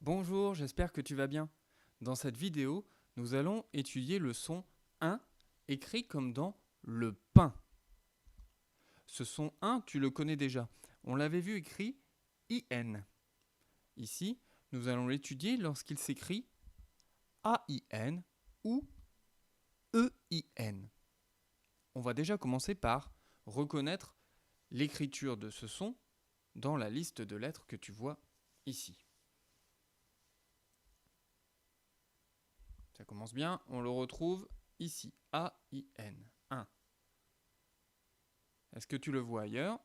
Bonjour, j'espère que tu vas bien. Dans cette vidéo, nous allons étudier le son 1, écrit comme dans le pain. Ce son 1, tu le connais déjà. On l'avait vu écrit IN. Ici, nous allons l'étudier lorsqu'il s'écrit AIN ou EIN. On va déjà commencer par reconnaître l'écriture de ce son dans la liste de lettres que tu vois ici. Ça commence bien, on le retrouve ici, A-I-N, 1. Est-ce que tu le vois ailleurs?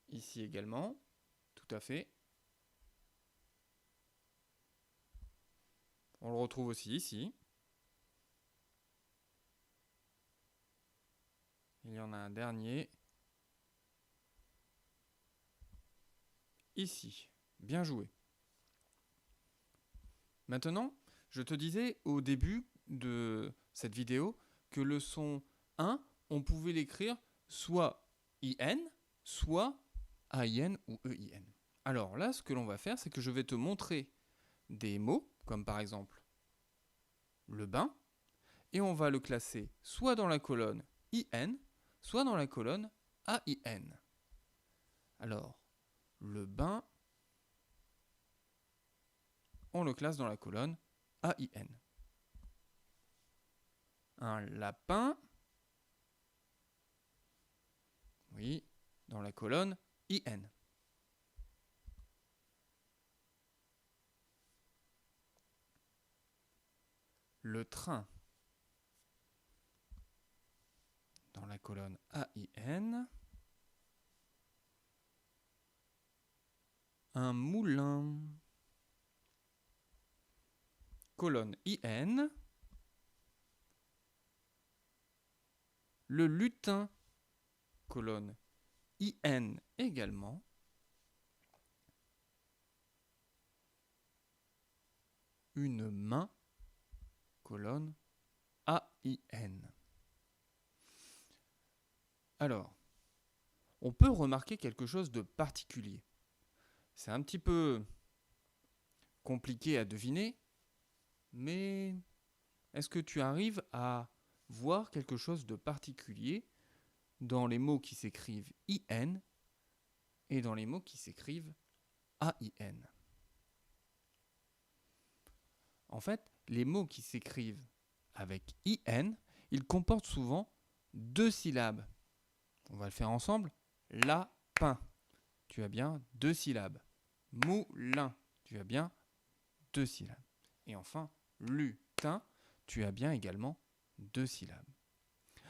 Ici également, tout à fait. On le retrouve aussi ici. Il y en a un dernier. Ici, bien joué. Maintenant, je te disais au début de cette vidéo que le son 1, on pouvait l'écrire soit IN, soit AIN ou EIN. Alors là, ce que l'on va faire, c'est que je vais te montrer des mots, comme par exemple le bain, et on va le classer soit dans la colonne IN, soit dans la colonne AIN. Alors, le bain, on le classe dans la colonne AIN. Un lapin, oui, dans la colonne IN. Le train, dans la colonne AIN. Un moulin, colonne IN. Le lutin, colonne IN également. Une main, colonne AIN. Alors, on peut remarquer quelque chose de particulier. C'est un petit peu compliqué à deviner, mais est-ce que tu arrives à voir quelque chose de particulier dans les mots qui s'écrivent IN et dans les mots qui s'écrivent AIN? En fait, les mots qui s'écrivent avec IN, ils comportent souvent deux syllabes. On va le faire ensemble. Lapin, tu as bien deux syllabes. Moulin, tu as bien deux syllabes. Et enfin, lutin, tu as bien également deux syllabes.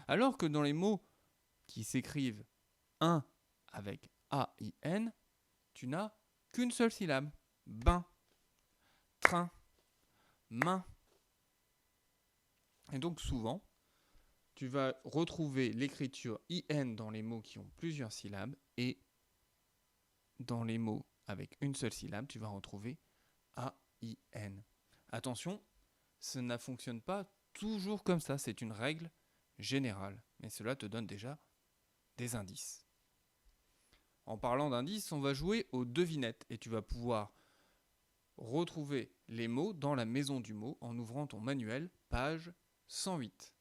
Alors que dans les mots qui s'écrivent un avec AIN, tu n'as qu'une seule syllabe. Bain, train, main. Et donc souvent, tu vas retrouver l'écriture IN dans les mots qui ont plusieurs syllabes et dans les mots avec une seule syllabe, tu vas retrouver AIN. Attention, ça ne fonctionne pas toujours comme ça, c'est une règle générale, mais cela te donne déjà des indices. En parlant d'indices, on va jouer aux devinettes et tu vas pouvoir retrouver les mots dans la maison du mot en ouvrant ton manuel, page 108.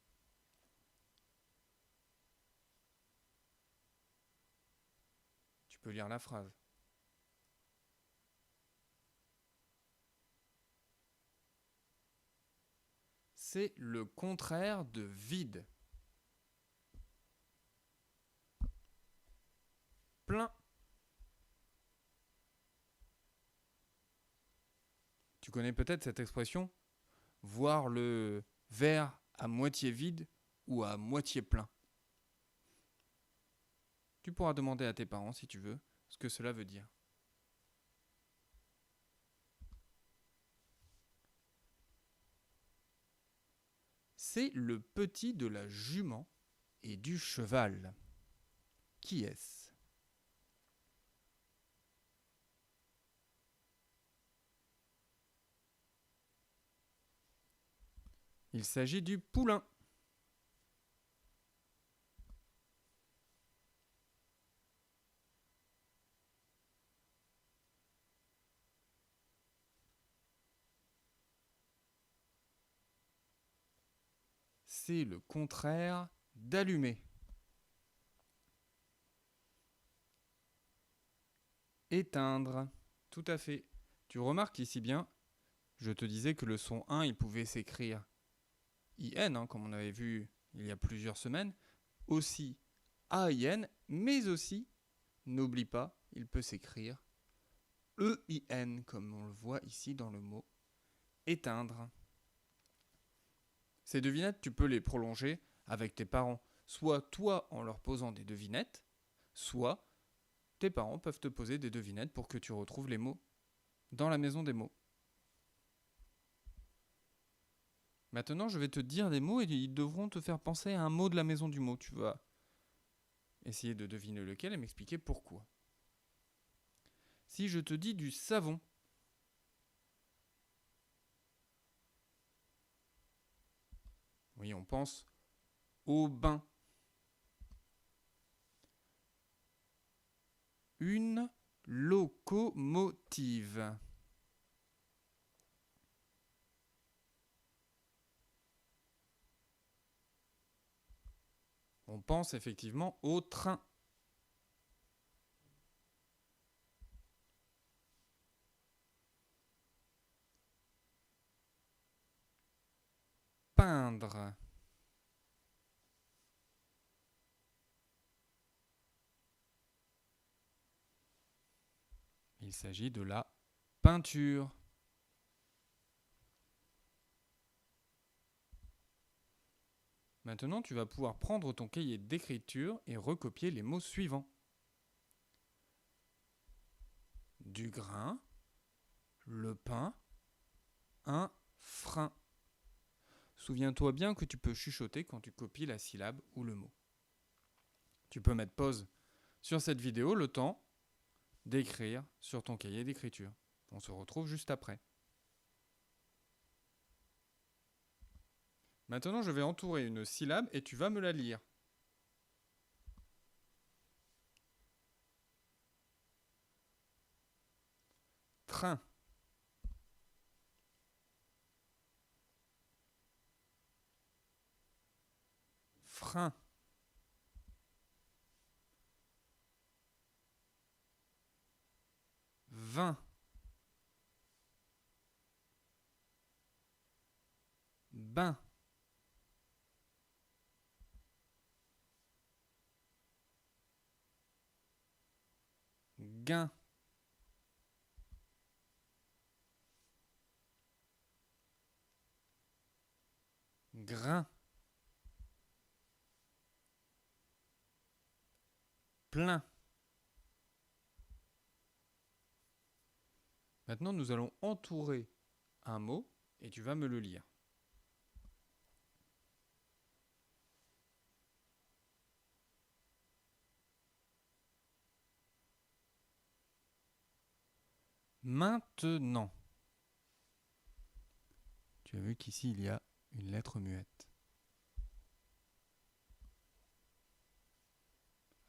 Tu peux lire la phrase. C'est le contraire de vide. Plein. Tu connais peut-être cette expression, voir le verre à moitié vide ou à moitié plein. Tu pourras demander à tes parents, si tu veux, ce que cela veut dire. C'est le petit de la jument et du cheval. Qui est-ce? Il s'agit du poulain. c'est le contraire d'allumer. Éteindre. Tout à fait. Tu remarques ici bien, je te disais que le son 1, il pouvait s'écrire IN, comme on avait vu il y a plusieurs semaines, aussi AIN, mais aussi, n'oublie pas, il peut s'écrire EIN, comme on le voit ici dans le mot éteindre. Ces devinettes, tu peux les prolonger avec tes parents, soit toi en leur posant des devinettes, soit tes parents peuvent te poser des devinettes pour que tu retrouves les mots dans la maison des mots. Maintenant, je vais te dire des mots et ils devront te faire penser à un mot de la maison du mot. Tu vas essayer de deviner lequel et m'expliquer pourquoi. Si je te dis du savon, oui, on pense au bain. Une locomotive. On pense effectivement au train. Peindre. Il s'agit de la peinture. Maintenant, tu vas pouvoir prendre ton cahier d'écriture et recopier les mots suivants. Du grain, le pain, un frein. Souviens-toi bien que tu peux chuchoter quand tu copies la syllabe ou le mot. Tu peux mettre pause sur cette vidéo le temps d'écrire sur ton cahier d'écriture. On se retrouve juste après. Maintenant, je vais entourer une syllabe et tu vas me la lire. Train. Frein. Vin. Bain. Gain. Grain. Plein. Maintenant, nous allons entourer un mot et tu vas me le lire. Maintenant. Tu as vu qu'ici, il y a une lettre muette.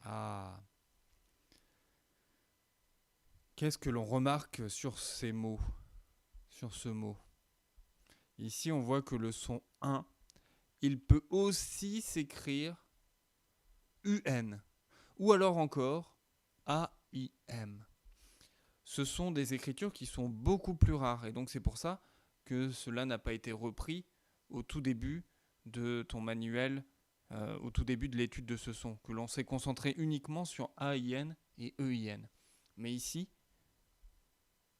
Ah. Qu'est-ce que l'on remarque sur ces mots, sur ce mot? Ici, on voit que le son 1, il peut aussi s'écrire UN, ou alors encore AIM. Ce sont des écritures qui sont beaucoup plus rares, et donc c'est pour ça que cela n'a pas été repris au tout début de ton manuel, au tout début de l'étude de ce son, que l'on s'est concentré uniquement sur AIN et EIN. Mais ici,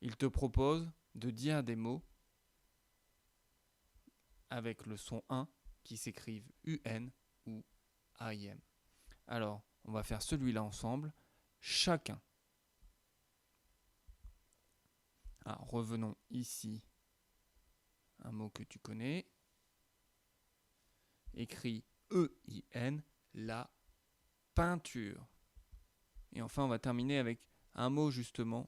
il te propose de dire des mots avec le son 1 qui s'écrivent UN ou AIM. Alors, on va faire celui-là ensemble, chacun. Alors, revenons ici, un mot que tu connais, écrit EIN, la peinture. Et enfin, on va terminer avec un mot justement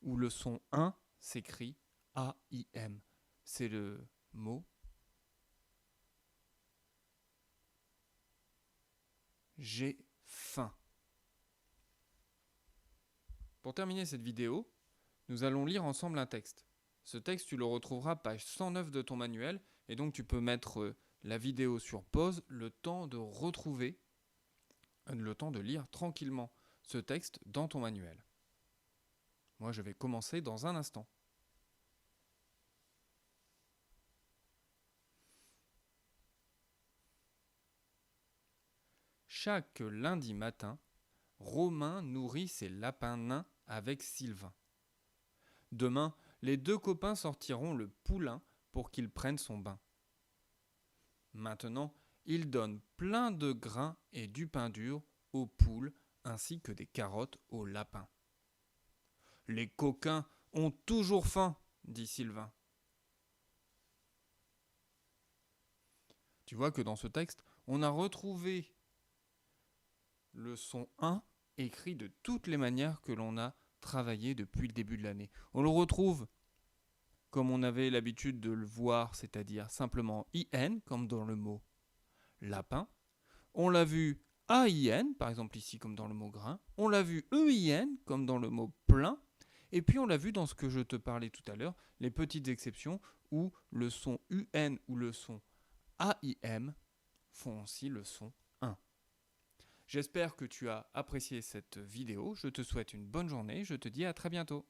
où le son 1 s'écrit AIM. C'est le mot j'ai faim. Pour terminer cette vidéo, nous allons lire ensemble un texte. Ce texte, tu le retrouveras page 109 de ton manuel Et donc tu peux mettre la vidéo sur pause, le temps de retrouver, le temps de lire tranquillement ce texte dans ton manuel. Moi, je vais commencer dans un instant. Chaque lundi matin, Romain nourrit ses lapins nains avec Sylvain. Demain, les deux copains sortiront le poulain pour qu'il prenne son bain. Maintenant, ils donnent plein de grains et du pain dur aux poules ainsi que des carottes aux lapins. Les coquins ont toujours faim, dit Sylvain. Tu vois que dans ce texte, on a retrouvé le son 1 écrit de toutes les manières que l'on a travaillé depuis le début de l'année. On le retrouve comme on avait l'habitude de le voir, c'est-à-dire simplement IN, comme dans le mot lapin. On l'a vu AIN, par exemple ici comme dans le mot grain. On l'a vu EIN, comme dans le mot plein. Et puis on l'a vu dans ce que je te parlais tout à l'heure, les petites exceptions où le son UN ou le son AIM font aussi le son 1. J'espère que tu as apprécié cette vidéo. Je te souhaite une bonne journée. Je te dis à très bientôt.